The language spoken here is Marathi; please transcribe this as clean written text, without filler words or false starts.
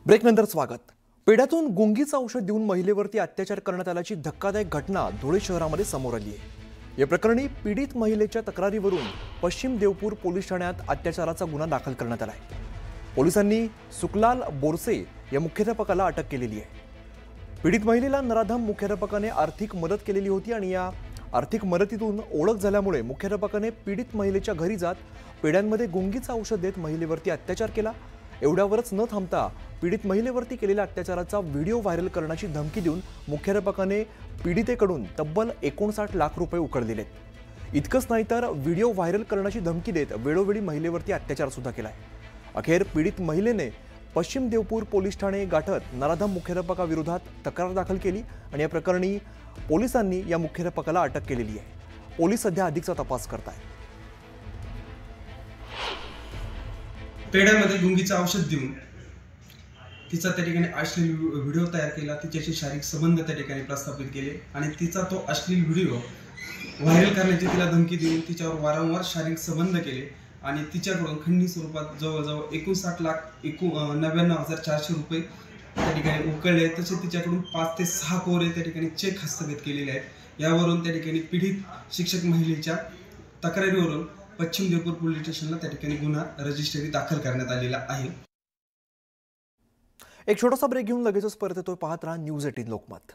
ब्रेकनंतर स्वागत। पेढ्यातून गुंगीचं औषध देऊन महिलेवरती अत्याचार करण्यात आल्याची धक्कादायक घटना धुळे शहरामध्ये समोर आली आहे। या प्रकरणी पीडित महिलेच्या तक्रारीवरून पश्चिम देवपूर पोलीस ठाण्यात अत्याचाराचा गुन्हा दाखल करण्यात आला आहे। पोलिसांनी सुखलाल बोरसे या मुख्याध्यापकाला अटक केलेली आहे। पीडित महिलेला नराधम मुख्याध्यापकाने आर्थिक मदत केलेली होती आणि या आर्थिक मदतीतून ओळख झाल्यामुळे मुख्याध्यापकाने पीडित महिलेच्या घरी जात पेढ्यांमध्ये गुंगीचं औषध देत महिलेवरती अत्याचार केला। एवढ्यावरच न थांबता पीडित महिलेवरती केलेल्या अत्याचाराचा व्हिडिओ व्हायरल करण्याची धमकी देऊन मुख्याध्यापकाने पीडितेकडून तब्बल 59 लाख रुपये उकळलेत। इतकंच नाही तर व्हिडिओ व्हायरल करण्याची धमकी देत वेळोवेळी महिलेवरती अत्याचार सुद्धा केलाय। अखेर पीडित महिलेने पश्चिम देवपूर पोलीस ठाणे गाठत नराधम मुख्याध्यापकाविरोधात तक्रार दाखल केली आणि या प्रकरणी पोलिसांनी या मुख्याध्यापकाला अटक केलेली आहे। पोलीस सध्या अधिकचा तपास करत आहेत। पेढ्यामध्ये गुंगीचं औषध देऊन तिचा त्या ठिकाणी अश्लील व्हिडिओ तयार केला, तिच्याशी शारीरिक संबंध त्या ठिकाणी प्रस्थापित केले आणि तिचा तो अश्लील व्हिडिओ व्हायरल करण्याची तिला धमकी देऊन तिच्यावर वारंवार शारीरिक संबंध केले आणि तिच्याकडून खंडणी स्वरूपात जवळजवळ 59,99,400 रुपये त्या ठिकाणी उकळले। तसे तिच्याकडून 5 ते 6 कोरे त्या ठिकाणी चेक हस्तगत केलेले आहेत। यावरून त्या ठिकाणी पीडित शिक्षक महिलेच्या तक्रारीवरून पश्चिम देवपूर पोलीस स्टेशनला त्या ठिकाणी गुन्हा रजिस्ट्री दाखल करण्यात आलेला आहे। एक छोटासा ब्रेक घेऊन लगेचच परत येतोय। पाहत राहा न्यूज 18 लोकमत।